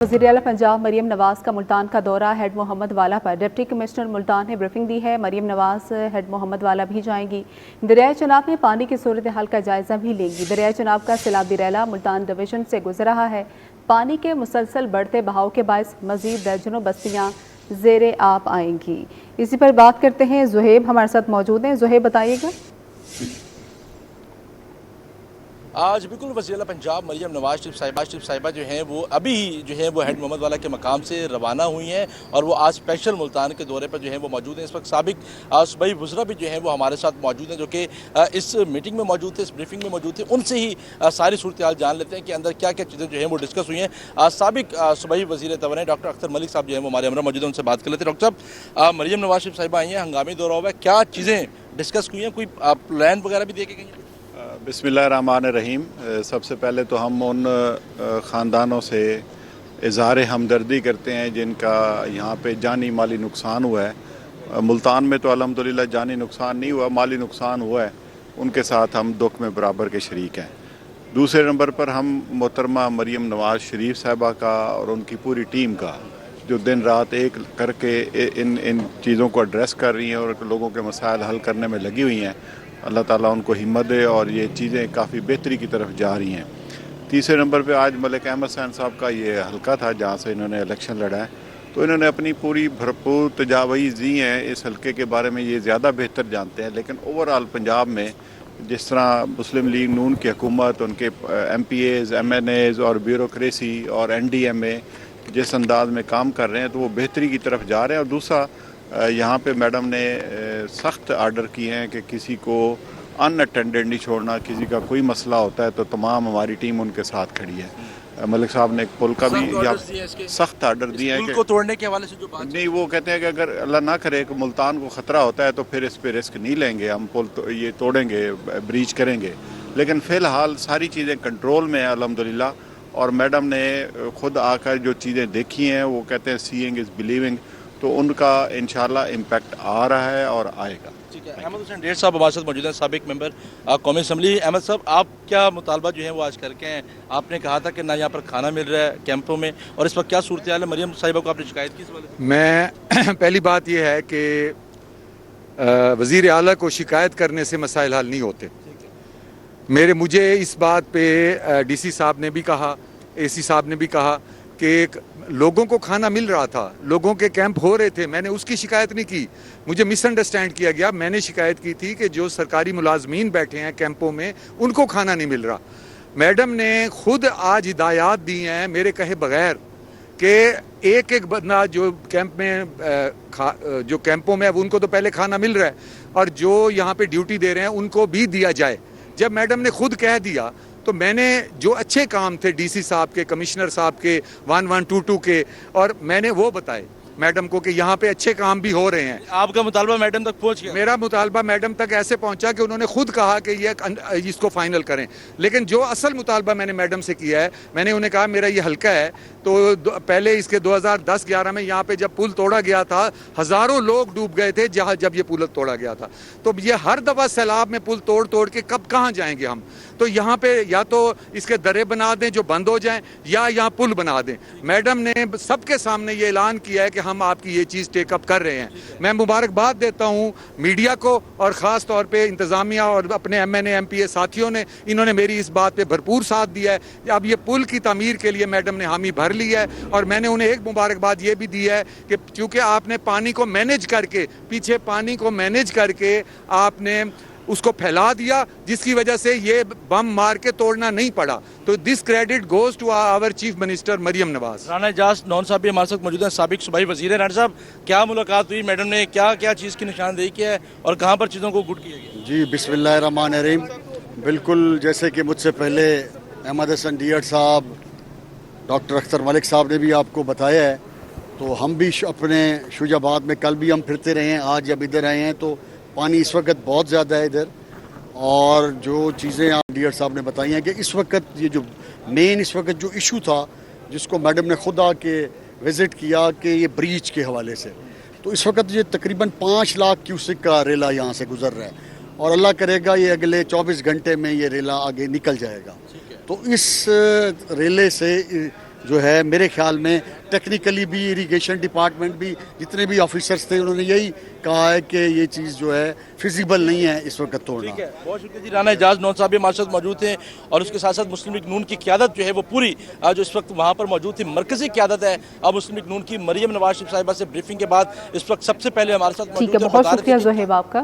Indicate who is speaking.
Speaker 1: वज़ीर आला पंजाब मरीम नवाज़ का मुल्तान का दौरा हेड मोहम्मद वाला पर। डिप्टी कमिश्नर मुल्तान ने ब्रीफिंग दी है। मरीम नवाज़ हेड मोहम्मद वाला भी जाएंगी। दरियाए चनाब में पानी की सूरत हाल का जायज़ा भी लेंगी। दरियाए चनाब का सैलाबी रैला मुल्तान डिवीज़न से गुजर रहा है। पानी के मुसलसल बढ़ते बहाव के बायस मज़ीद दर्जनों बस्तियाँ ज़ेरे आब आएंगी। इसी पर बात करते हैं, ज़ुहैब हमारे साथ मौजूद हैं। ज़ुहैब बताइएगा।
Speaker 2: आज बिल्कुल वज़ीर आला पंजाब मरीम नवाज़ शरीफ साहिबा जो हैं वो अभी जो है वो हेड मोहम्मद वाला के मकाम से रवाना हुई हैं और वो आज स्पेशल मुल्तान के दौरे पर जो है वो मौजूद हैं। इस वक्त साबिक सूबाई वज़रा भी जो हैं वो हमारे साथ मौजूद हैं, जो कि इस मीटिंग में मौजूद थे, इस ब्रीफिंग में मौजूद थे। उनसे ही सारी सूरत हाल जान लेते हैं कि अंदर क्या क्या चीज़ें जो हैं वो डिस्कस हुई हैं। साबिक सूबाई वज़ीर तवन्नुई डॉक्टर अख्तर मलिक साहब जो हैं वो हमारे हमरा मौजूद हैं, उनसे बात कर लेते हैं। डॉक्टर साहब, मरीम नवाज़ शरीफ साहिबा आई हैं, हंगामी दौरा हुआ है, क्या चीज़ें डिस्कस हुई हैं, कोई प्लान वगैरह भी दे के गई हैं?
Speaker 3: बिस्मिल्लाहिर्रहमानिर्रहीम। सबसे पहले तो हम उन ख़ानदानों से इज़हार हमदर्दी करते हैं जिनका यहाँ पे जानी माली नुकसान हुआ है। मुल्तान में तो अल्हम्दुलिल्लाह जानी नुकसान नहीं हुआ, माली नुकसान हुआ है। उनके साथ हम दुख में बराबर के शरीक हैं। दूसरे नंबर पर हम मोहतरमा मरीम नवाज़ शरीफ साहिबा का और उनकी पूरी टीम का, जो दिन रात एक करके इन चीज़ों को एड्रेस कर रही हैं और लोगों के मसाइल हल करने में लगी हुई हैं, अल्लाह ताला उनको हिम्मत दे और ये चीज़ें काफ़ी बेहतरी की तरफ जा रही हैं। तीसरे नंबर पे आज मलिक अहमद सैन साहब का ये हलका था जहाँ से इन्होंने इलेक्शन लड़ा है, तो इन्होंने अपनी पूरी भरपूर तजावीज़ दी हैं। इस हलके के बारे में ये ज़्यादा बेहतर जानते हैं, लेकिन ओवरऑल पंजाब में जिस तरह मुस्लिम लीग नून की हुकूमत, उनके MPAs, MNAs और ब्यूरोक्रेसी और NDMA जिस अंदाज में काम कर रहे हैं तो वो बेहतरी की तरफ जा रहे हैं। और दूसरा, यहाँ पे मैडम ने सख्त आर्डर किए हैं कि किसी को अनअटेंडेड नहीं छोड़ना। किसी का कोई मसला होता है तो तमाम हमारी टीम उनके साथ खड़ी है। मलिक साहब ने एक पुल का भी सख्त आर्डर दिए हैं
Speaker 2: कि तोड़ने के हवाले से जो बात
Speaker 3: नहीं, वो कहते हैं कि अगर अल्लाह ना करे कि मुल्तान को ख़तरा होता है तो फिर इस पर रिस्क नहीं लेंगे, हम पुल तो ये तोड़ेंगे, ब्रीच करेंगे। लेकिन फ़िलहाल सारी चीज़ें कंट्रोल में है अल्हम्दुलिल्लाह। और मैडम ने खुद आकर जो चीज़ें देखी हैं वो कहते हैं सीइंग इज़ बिलीविंग, तो उनका इंशाल्लाह इम्पैक्ट आ रहा है और आएगा।
Speaker 2: ठीक है। अहमद हुसैन डेढ़ साहब हमारे साथ मौजूद हैं, साबिक मेंबर कौमी असम्बली। अहमद साहब, आप क्या मुतालबा जो है वो आज करके हैं? आपने कहा था कि ना यहाँ पर खाना मिल रहा है कैंपों में, और इस वक्त क्या सूरत हाल है? मरीम साहिबा को आपने शिकायत की इस वाले से?
Speaker 4: मैं पहली बात यह है कि वज़ीर आला को शिकायत करने से मसाइल हल नहीं होते। मुझे इस बात पे DC साहब ने भी कहा, AC साहब ने भी कहा कि लोगों को खाना मिल रहा था, लोगों के कैंप हो रहे थे, मैंने उसकी शिकायत नहीं की, मुझे मिसअंडरस्टैंड किया गया। मैंने शिकायत की थी कि जो सरकारी मुलाजमीन बैठे हैं कैंपों में उनको खाना नहीं मिल रहा। मैडम ने खुद आज हिदायत दी हैं मेरे कहे बगैर कि एक एक बंदा जो कैंप में जो कैंपों में है उनको तो पहले खाना मिल रहा है और जो यहाँ पे ड्यूटी दे रहे हैं उनको भी दिया जाए। जब मैडम ने खुद कह दिया तो मैंने जो अच्छे काम थे DC साहब के, कमिश्नर साहब के, 1122 के, और मैंने वो बताए मैडम को कि यहाँ पे अच्छे काम भी हो रहे हैं।
Speaker 2: आपका मुतालबा मैडम तक पहुँच गया?
Speaker 4: मेरा मुतालबा मैडम तक ऐसे पहुँचा कि उन्होंने खुद कहा कि ये इसको फाइनल करें। लेकिन जो असल मुतालबा मैंने मैडम से किया है, मैंने उन्हें कहा मेरा ये हल्का है, तो पहले इसके 2010-11 में यहाँ पे जब पुल तोड़ा गया था हज़ारों लोग डूब गए थे जब ये पुल तोड़ा गया था। तो ये हर दफ़ा सैलाब में पुल तोड़ के कब कहाँ जाएंगे हम? तो यहाँ पे या तो इसके दरे बना दें जो बंद हो जाएं या यहाँ पुल बना दें। मैडम ने सबके सामने ये ऐलान किया है कि हम आपकी ये चीज़ टेकअप कर रहे हैं। मैं मुबारकबाद देता हूँ मीडिया को और ख़ास तौर पे इंतज़ामिया और अपने MNA MPA साथियों ने, इन्होंने मेरी इस बात पे भरपूर साथ दिया है। अब ये पुल की तामीर के लिए मैडम ने हामी भर ली है और मैंने उन्हें एक मुबारकबाद ये भी दी है कि चूँकि आपने पानी को मैनेज करके, पीछे पानी को मैनेज करके आपने उसको फैला दिया, जिसकी वजह से ये बम मार के तोड़ना नहीं पड़ा। तो this credit goes to our chief minister Maryam Nawaz.
Speaker 2: Rana Ejaz Noon साहब भी हमारे साथ मौजूद हैं, साबिक सूबाई वज़ीर हैं। राना साहब, क्या मुलाकात हुई? मैडम ने क्या क्या चीज़ की निशानदेही की है और कहाँ पर चीज़ों को गुड किया गया?
Speaker 5: जी बिस्मिल्लाहिर्रहमानिर्रहीम। बिल्कुल जैसे कि मुझसे पहले अहमद हसन डीएड साहब, डॉक्टर अख्तर मलिक साहब ने भी आपको बताया है, तो हम भी अपने शुजाबाद में कल भी हम फिरते रहे हैं, आज जब इधर आए हैं तो पानी इस वक्त बहुत ज़्यादा है इधर। और जो चीज़ें आप डीएड साहब ने बताई हैं कि इस वक्त ये जो मेन इस वक्त जो इशू था जिसको मैडम ने खुद आके विज़िट किया कि ये ब्रीच के हवाले से, तो इस वक्त ये तकरीबन 5 लाख क्यूसेक का रेला यहाँ से गुजर रहा है और अल्लाह करेगा ये अगले 24 घंटे में ये रेला आगे निकल जाएगा। तो इस रेले से जो है मेरे ख्याल में टेक्निकली भी इरिगेशन डिपार्टमेंट भी जितने भी ऑफिसर्स थे उन्होंने यही कहा है कि ये चीज़ जो है फिजिबल नहीं है इस वक्त तोड़ना।
Speaker 2: ठीक है, बहुत शुक्रिया जी। राना एजाज नौन साहब हमारे साथ मौजूद हैं और उसके साथ साथ मुस्लिम लीग नून की क़यादत जो है वो पूरी जो इस वक्त वहाँ पर मौजूद थी, मरकज़ी क़यादत है। अब मुस्लिम लीग नून की मरियम नवाज शरीफ साहिबा से ब्रीफिंग के बाद इस वक्त सबसे पहले हमारे साथ
Speaker 1: ठीक है,
Speaker 2: मौजूद
Speaker 1: बहुत शुक्रिया ज़ोहेब आपका।